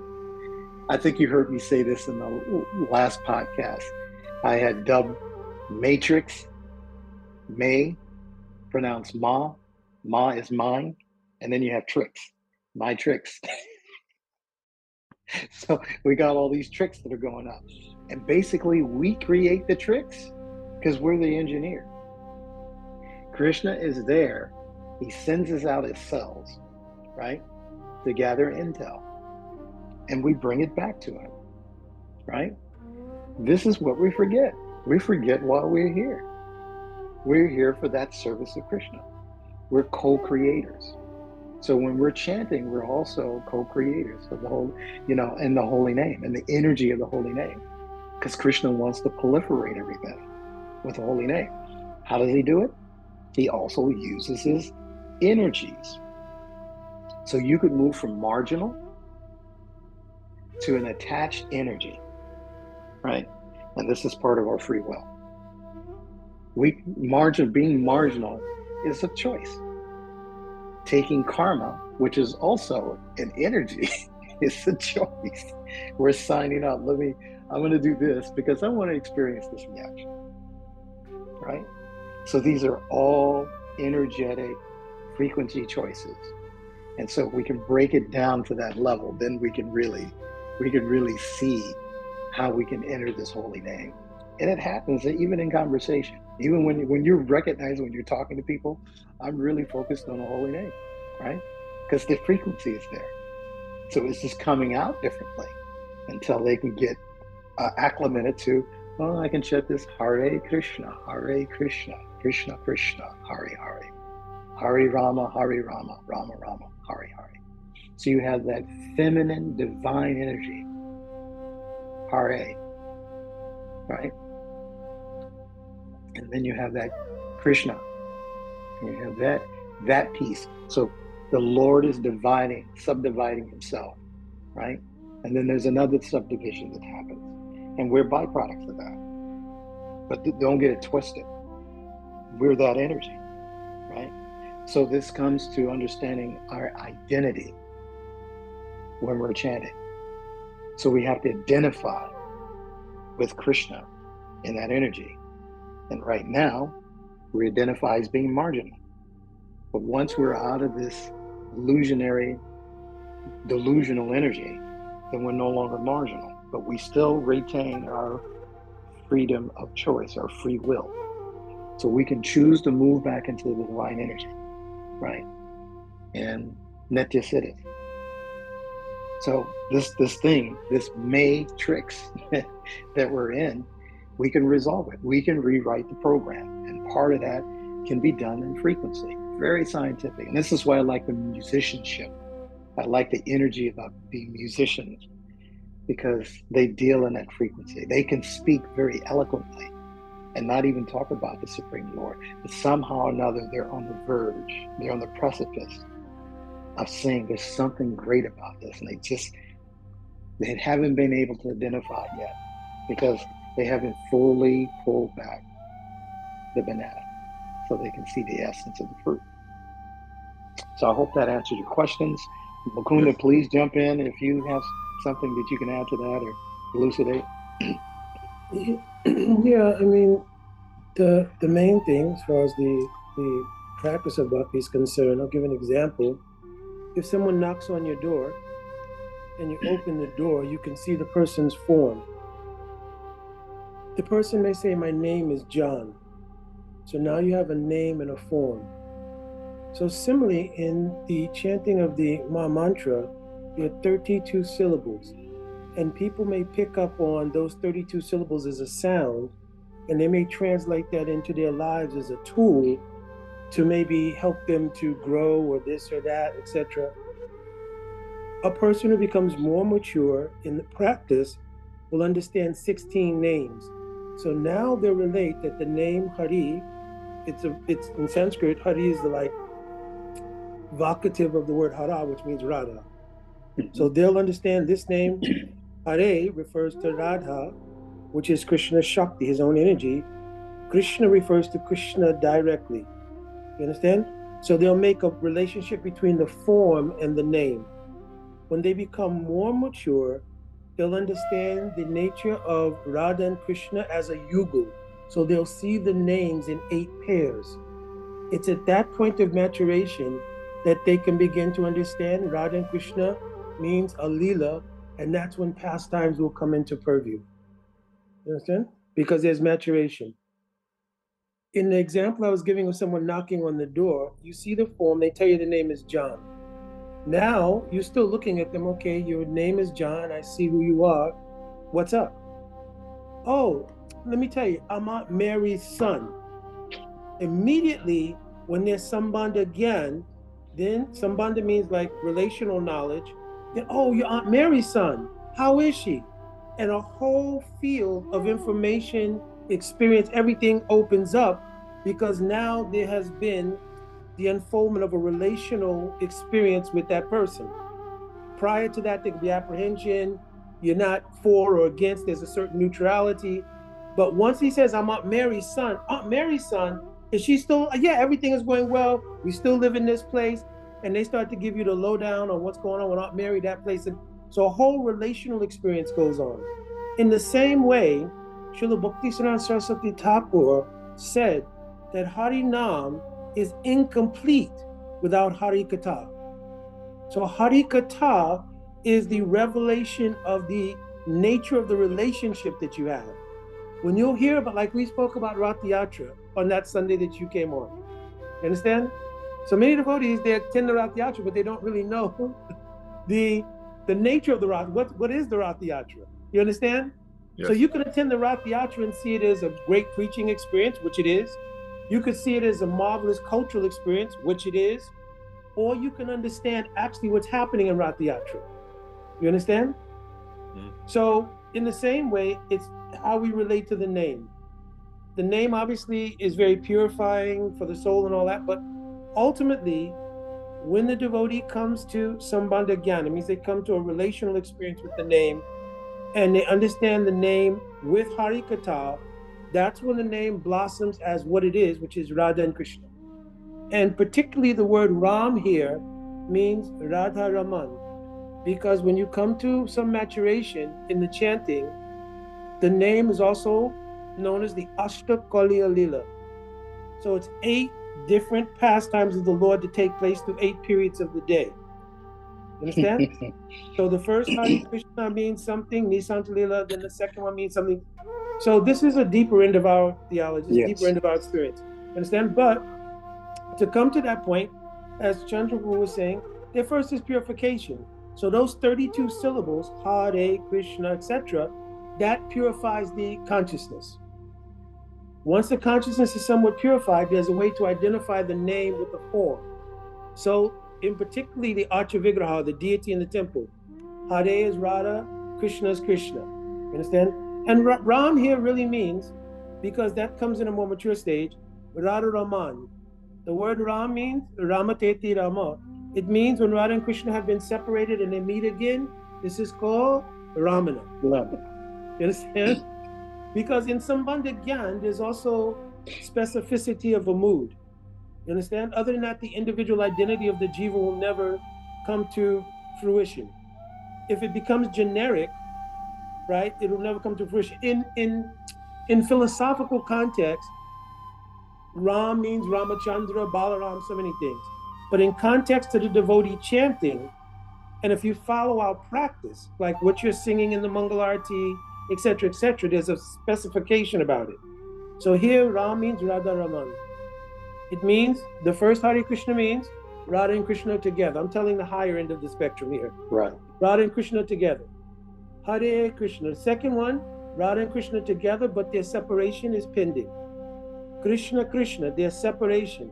I think you heard me say this in the last podcast. I had dubbed matrix, may, pronounced ma is mine, and then you have tricks, my tricks. So we got all these tricks that are going up. And basically we create the tricks because we're the engineer. Krishna is there. He sends us out his cells, right, to gather intel. And we bring it back to him, right? This is what we forget. We forget why we're here. We're here for that service of Krishna. We're co-creators. So when we're chanting, we're also co-creators of the whole, in the holy name and the energy of the holy name. Because Krishna wants to proliferate everything with the holy name. How does he do it? He also uses his energies. So you could move from marginal to an attached energy, right? And this is part of our free will. Being marginal is a choice. Taking karma, which is also an energy, is a choice. We're signing up. I'm going to do this because I want to experience this reaction, right? So these are all energetic frequency choices. And so if we can break it down to that level, then we can really see how we can enter this holy name. And it happens even in conversation. Even when you recognize when you're talking to people, I'm really focused on the holy name, right? Because the frequency is there. So it's just coming out differently until they can get acclimated to, I can check this Hare Krishna, Krishna Krishna, Hare Hare, Hare Rama, Rama Rama, Hare Hare. So you have that feminine divine energy, Hare, right? And then you have that Krishna, and you have that piece. So the Lord is subdividing himself, right? And then there's another subdivision that happens, and we're byproducts of that. But don't get it twisted. We're that energy, right? So this comes to understanding our identity when we're chanting. So we have to identify with Krishna in that energy. And right now, we identify as being marginal. But once we're out of this delusional energy, then we're no longer marginal. But we still retain our freedom of choice, our free will. So we can choose to move back into the divine energy, right? And Nitya Siddhi. So this matrix that we're in, we can resolve it. We can rewrite the program. And part of that can be done in frequency. Very scientific. And this is why I like the musicianship. I like the energy about being musicians, because they deal in that frequency. They can speak very eloquently and not even talk about the Supreme Lord. But somehow or another, they're on the verge. They're on the precipice of saying there's something great about this. And they haven't been able to identify it yet because they haven't fully pulled back the banana so they can see the essence of the fruit. So I hope that answers your questions. Mukunda, yes. Please jump in if you have something that you can add to that or elucidate. Yeah, I mean, the main thing as far as the practice of bhakti is concerned, I'll give an example. if someone knocks on your door and you open the door, you can see the person's form. The person may say, my name is John. So now you have a name and a form. So similarly, in the chanting of the Ma mantra, there are 32 syllables. And people may pick up on those 32 syllables as a sound, and they may translate that into their lives as a tool to maybe help them to grow or this or that, etc. A person who becomes more mature in the practice will understand 16 names. So now they relate that the name Hari, it's in Sanskrit, Hari is the like vocative of the word Hara, which means Radha. So they'll understand this name, Hare, refers to Radha, which is Krishna's Shakti, his own energy. Krishna refers to Krishna directly. You understand? So they'll make a relationship between the form and the name. When they become more mature, they'll understand the nature of Radha and Krishna as a yugal. So they'll see the names in 8 pairs. It's at that point of maturation that they can begin to understand Radha and Krishna means a lila, and that's when pastimes will come into purview. You understand? Because there's maturation. In the example I was giving of someone knocking on the door, you see the form, they tell you the name is John. Now, you're still looking at them, okay, your name is John, I see who you are, what's up? Oh, let me tell you, I'm Aunt Mary's son. Immediately, when there's Sambandha again, then Sambandha means like relational knowledge, then, oh, you're Aunt Mary's son, how is she? And a whole field of information, experience, everything opens up because now there has been the unfoldment of a relational experience with that person. Prior to that, there could be apprehension, you're not for or against, there's a certain neutrality. But once he says, I'm Aunt Mary's son, is she still, yeah, everything is going well, we still live in this place, and they start to give you the lowdown on what's going on with Aunt Mary, that place. And so a whole relational experience goes on. In the same way, Srila Bhaktisiddhanta Saraswati Thakur said that Hari Nam is incomplete without Hari Katha. So Hari Katha is the revelation of the nature of the relationship that you have. When you'll hear about, like we spoke about Rath Yatra on that Sunday that you came on, you understand? So many devotees, they attend the Rath Yatra, but they don't really know the nature of the Rath. What is the Rath Yatra? You understand? Yes. So you can attend the Rath Yatra and see it as a great preaching experience, which it is. You could see it as a marvelous cultural experience, which it is. Or you can understand actually what's happening in Rath Yatra. You understand? Mm-hmm. So in the same way, it's how we relate to the name. The name obviously is very purifying for the soul and all that, but ultimately, when the devotee comes to Sambandha Gyan, it means they come to a relational experience with the name, and they understand the name with Hari Katha, that's when the name blossoms as what it is, which is Radha and Krishna. And particularly the word Ram here means Radha Raman, because when you come to some maturation in the chanting, the name is also known as the Ashtakaliya Lila. So it's 8 different pastimes of the Lord to take place through 8 periods of the day. You understand? So the first Hare Krishna means something, Nisanta Lila, then the second one means something. So this is a deeper end of our theology, yes. Deeper end of our experience. You understand? But to come to that point, as Chandra was saying, there first is purification. So those 32 syllables, Hare Krishna, etc., that purifies the consciousness. Once the consciousness is somewhat purified, there's a way to identify the name with the form. So in particularly the Archa-Vigraha, the deity in the temple, Hare is Radha, Krishna is Krishna. You understand? And Ram here really means, because that comes in a more mature stage, Radha Raman. The word Ram means Ramateti Rama. It means when Radha and Krishna have been separated and they meet again, this is called Ramana. You understand? Because in Sambandha Gyan, there's also specificity of a mood. You understand? Other than that, the individual identity of the jiva will never come to fruition. If it becomes generic, right, it will never come to fruition. In philosophical context, Ram means Ramachandra, Balaram, so many things. But in context to the devotee chanting, and if you follow our practice, like what you're singing in the Mangalarti, etc., there's a specification about it. So here, Ram means Radha Raman. It means, the first Hare Krishna means Radha and Krishna together. I'm telling the higher end of the spectrum here. Right. Radha and Krishna together. Hare Krishna. The second one, Radha and Krishna together, but their separation is pending. Krishna, Krishna, their separation,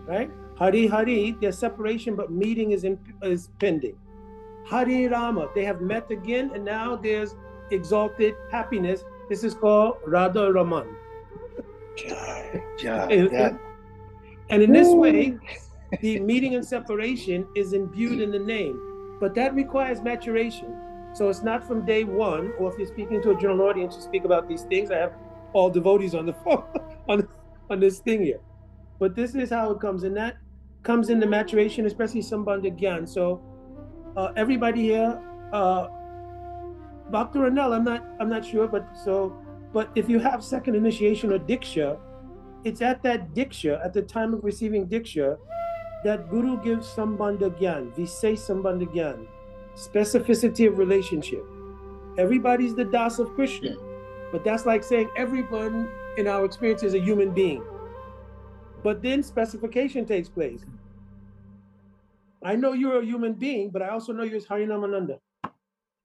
right? Hari, Hari, their separation, but meeting is pending. Hari Rama, they have met again, and now there's exalted happiness. This is called Radha Raman. And in this way, the meeting and separation is imbued in the name, but that requires maturation. So it's not from day one, or if you're speaking to a general audience, you speak about these things. I have all devotees on the phone on this thing here. But this is how it comes, and that comes into maturation, especially Sambandha Gyan. So everybody here, Bhakti Ranel, I'm not sure, but if you have second initiation or Diksha, it's at that Diksha, at the time of receiving Diksha, that Guru gives Sambandha Gyan, Visay Sambandha Gyan, specificity of relationship. Everybody's the Das of Krishna, but that's like saying everyone in our experience is a human being. But then specification takes place. I know you're a human being, but I also know you're Harinamananda.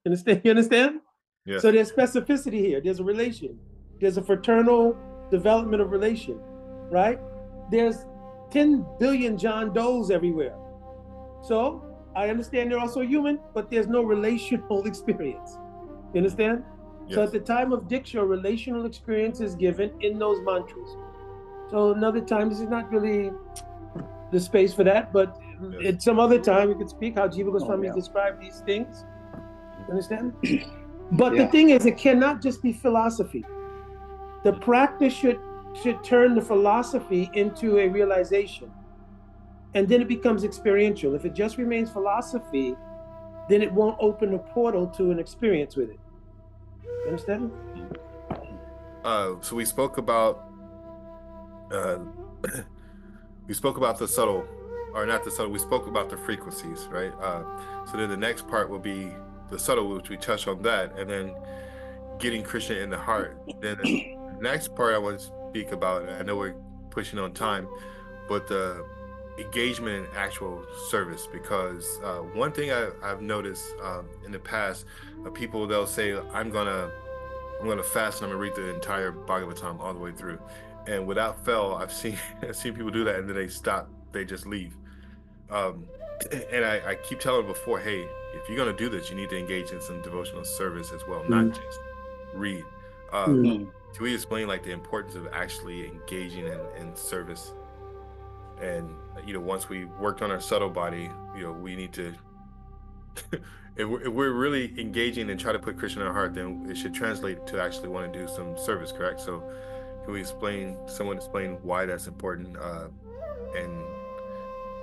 You understand? Yes. So there's specificity here. There's a relation. There's a fraternal development of relation, right? There's 10 billion John Does everywhere. So I understand they're also human, but there's no relational experience. You understand? Yes. So at the time of Diksha, relational experience is given in those mantras. So another time, this is not really the space for that, but yes, at some other time we could speak how Jiva Goswami described these things. You understand? But the thing is, it cannot just be philosophy. The practice should turn the philosophy into a realization. And then it becomes experiential. If it just remains philosophy, then it won't open a portal to an experience with it. You understand? So we spoke about the subtle, or not the subtle, we spoke about the frequencies, right? So then the next part will be the subtle, which we touch on that, and then getting Krishna in the heart. Then the next part I want to speak about, and I know we're pushing on time, but the engagement in actual service, because one thing I've noticed in the past, people, they'll say, I'm gonna fast and I'm gonna read the entire Bhagavatam all the way through, and without fail, I've seen people do that, and then they stop, they just leave. And I keep telling them before, hey, if you're gonna do this, you need to engage in some devotional service as well, not just read. Can we explain like the importance of actually engaging in service? And once we worked on our subtle body, we need to if we're really engaging and try to put Krishna in our heart, then it should translate to actually want to do some service, correct? So can we explain why that's important, and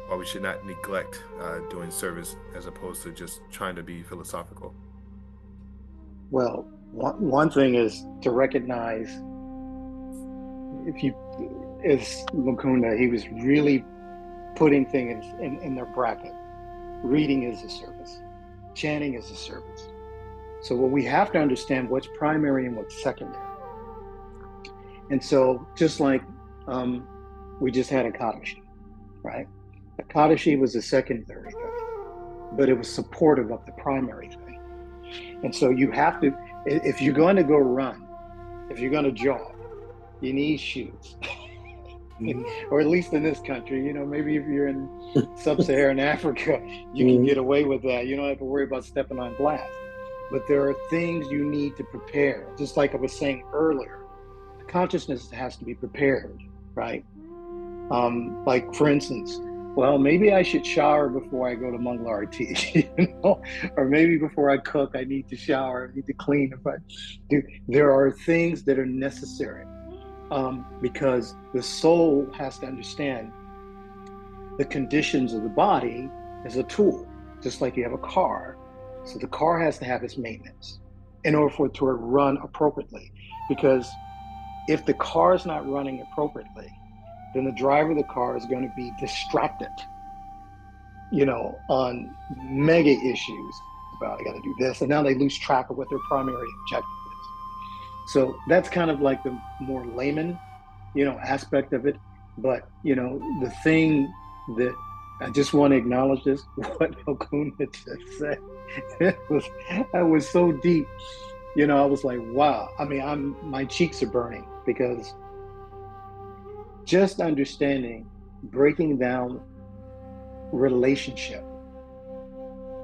why we should not neglect doing service as opposed to just trying to be philosophical? Well, one thing is to recognize, as Mukunda, he was really putting things in their bracket. Reading is a service. Chanting is a service. So what we have to understand what's primary and what's secondary. And so just like we just had a Kadashi, right? A Kadashi was a secondary thing, but it was supportive of the primary thing. And so you have to, if you're going to go run, if you're going to jog, you need shoes. Or at least in this country, maybe if you're in sub-Saharan Africa, you can get away with that. You don't have to worry about stepping on glass. But there are things you need to prepare. Just like I was saying earlier, the consciousness has to be prepared, right? Like for instance, well, maybe I should shower before I go to Mangalarti, or maybe before I cook, I need to shower, I need to clean. If I do, there are things that are necessary. Because the soul has to understand the conditions of the body as a tool, just like you have a car. So the car has to have its maintenance in order for it to run appropriately. Because if the car is not running appropriately, then the driver of the car is going to be distracted on mega issues about I got to do this, and now they lose track of what their primary objective is. So that's kind of like the more layman, aspect of it. But the thing that I just want to acknowledge is what Okuna just said. That was so deep. I was like, wow. I mean, my cheeks are burning, because just understanding, breaking down relationship.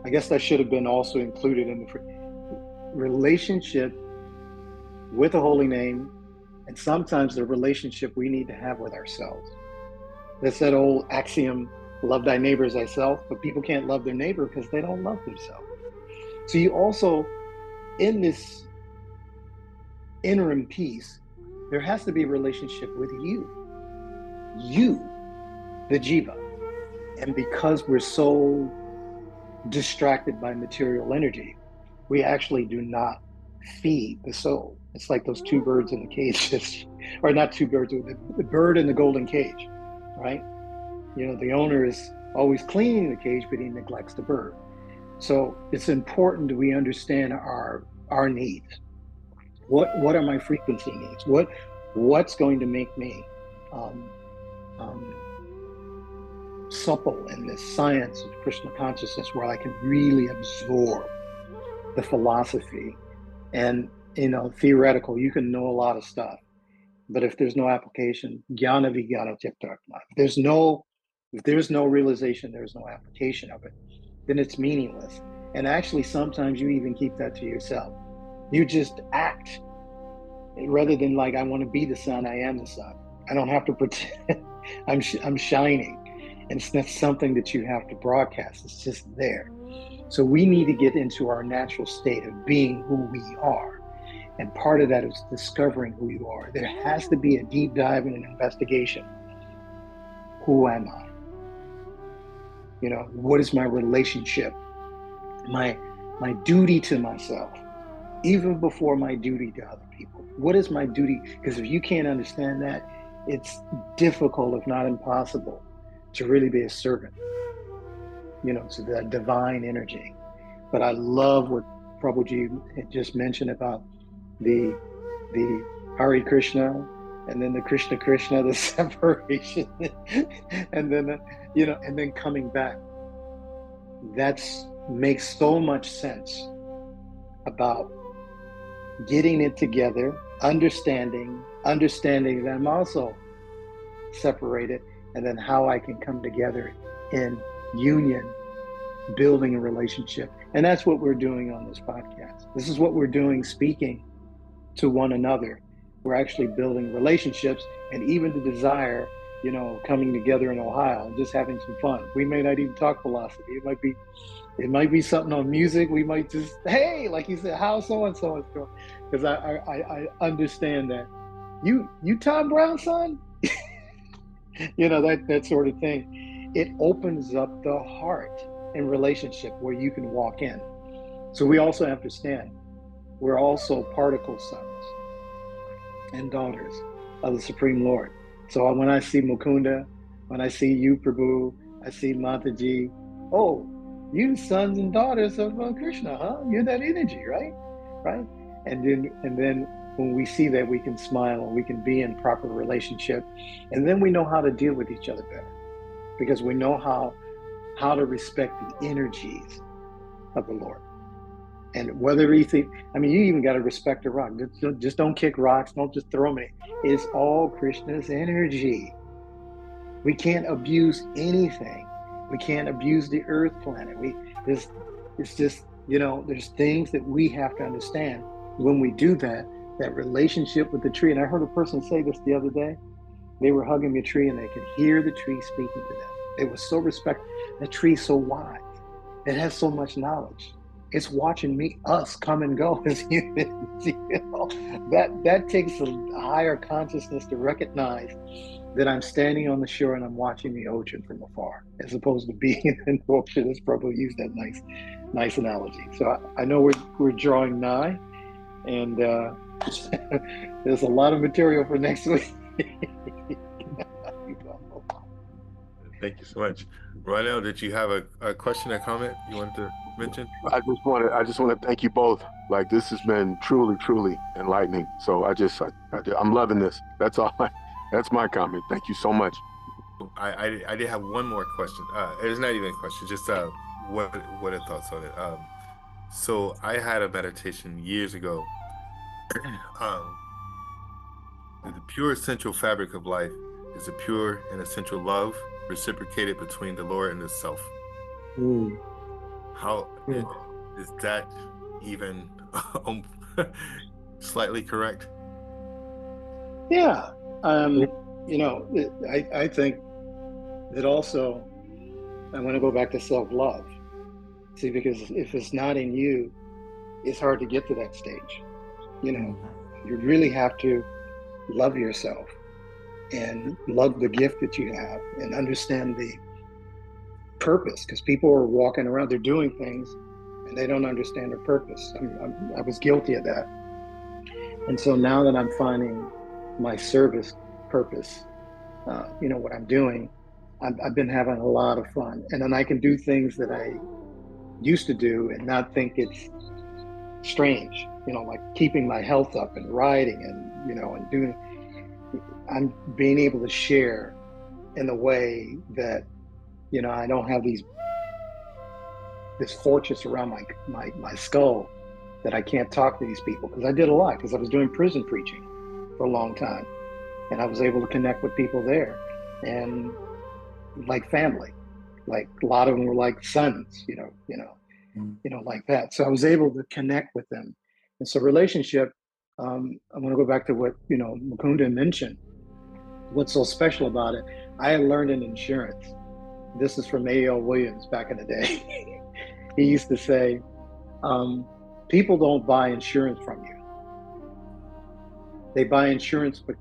I guess that should have been also included in the relationship with the holy name, and sometimes the relationship we need to have with ourselves. That's that old axiom, love thy neighbor as thyself, but people can't love their neighbor because they don't love themselves. So you also, in this interim piece, there has to be a relationship with you, the jiva. And because we're so distracted by material energy, we actually do not feed the soul. It's like those two birds in the cage, or not two birds, the bird in the golden cage, right? The owner is always cleaning the cage, but he neglects the bird. So it's important that we understand our needs. What are my frequency needs? What's going to make me supple in this science of Krishna consciousness, where I can really absorb the philosophy. And theoretical, you can know a lot of stuff, but if there's no application, jnana vijnana chittartma, if there's no realization, there's no application of it, then it's meaningless. And actually, sometimes you even keep that to yourself. You just act, rather than like, I want to be the sun, I am the sun. I don't have to pretend I'm shining. And it's not something that you have to broadcast. It's just there. So we need to get into our natural state of being who we are. And part of that is discovering who you are. There has to be a deep dive and an investigation. Who am I? What is my relationship? My duty to myself, even before my duty to other people. What is my duty? Because if you can't understand that, it's difficult, if not impossible, to really be a servant, to that divine energy. But I love what Prabhuji had just mentioned about the Hare Krishna, and then the Krishna Krishna, the separation, and then and then coming back. That's makes so much sense about getting it together, understanding that I'm also separated, and then how I can come together in union, building a relationship. And that's what we're doing on this podcast. This is what we're doing, speaking to one another. We're actually building relationships, and even the desire, coming together in Ohio and just having some fun. We may not even talk philosophy. It might be something on music. We might just, hey, like you said, how so-and-so is doing? Because I understand that you Tom Brown's son, that sort of thing. It opens up the heart and relationship where you can walk in. So we also have to understand we're also particle sons and daughters of the Supreme Lord. So when I see Mukunda, when I see you, Prabhu, I see Mataji, oh, you sons and daughters of Krishna, huh? You're that energy, right? Right? And then when we see that, we can smile and we can be in proper relationship. And then we know how to deal with each other better, because we know how to respect the energies of the Lord. And whether you think, you even got to respect the rock. Just don't kick rocks. Don't just throw them in. It's all Krishna's energy. We can't abuse anything. We can't abuse the earth planet. There's things that we have to understand. When we do that relationship with the tree. And I heard a person say this the other day. They were hugging a tree and they could hear the tree speaking to them. They were so respectful. The tree's so wise. It has so much knowledge. It's watching us come and go as humans. That takes a higher consciousness to recognize that I'm standing on the shore and I'm watching the ocean from afar, as opposed to being in the ocean. As Prabhu used that nice analogy. So I know we're drawing nigh, and there's a lot of material for next week. Thank you so much. Ronell, did you have a question or comment you wanted to mention? I just want to thank you both. Like, this has been truly enlightening. So I'm loving this. That's all. That's my comment. Thank you so much. I did have one more question. It's not even a question, just what are thoughts on it? So I had a meditation years ago. The pure essential fabric of life is a pure and essential love reciprocated between the Lord and the self. How is that even slightly correct? Yeah. You know, I think that also, I want to go back to self-love. See, because if it's not in you, it's hard to get to that stage. You know, you really have to love yourself and love the gift that you have and understand the purpose, because people are walking around, they're doing things and they don't understand their purpose. I was guilty of that. And so now that I'm finding my service purpose, you know, what I'm doing, I've been having a lot of fun. And then I can do things that I used to do and not think it's strange, you know, like keeping my health up and riding and, you know, and doing, I'm being able to share in the way that, you know, I don't have this fortress around my skull that I can't talk to these people, because I did a lot, because I was doing prison preaching for a long time, and I was able to connect with people there, and like family, like a lot of them were like sons, you know, like that. So I was able to connect with them, and so relationship. I want to go back to what, you know, Mukunda mentioned. What's so special about it? I had learned in insurance. This is from A.L. Williams back in the day. He used to say, people don't buy insurance from you. They buy insurance, but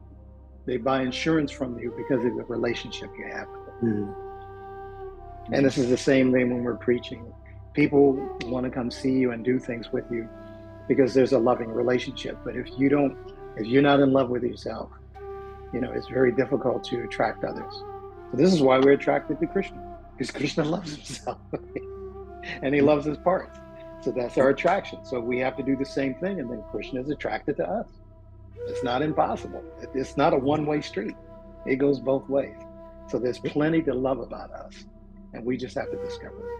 they buy insurance from you because of the relationship you have with them. And this is the same thing when we're preaching. People want to come see you and do things with you because there's a loving relationship. But if you're not in love with yourself, you know, it's very difficult to attract others. So this is why we're attracted to Krishna, because Krishna loves himself and he loves his parts. So that's our attraction. So we have to do the same thing, and then Krishna is attracted to us. It's not impossible. It's not a one-way street. It goes both ways. So there's plenty to love about us, and we just have to discover it.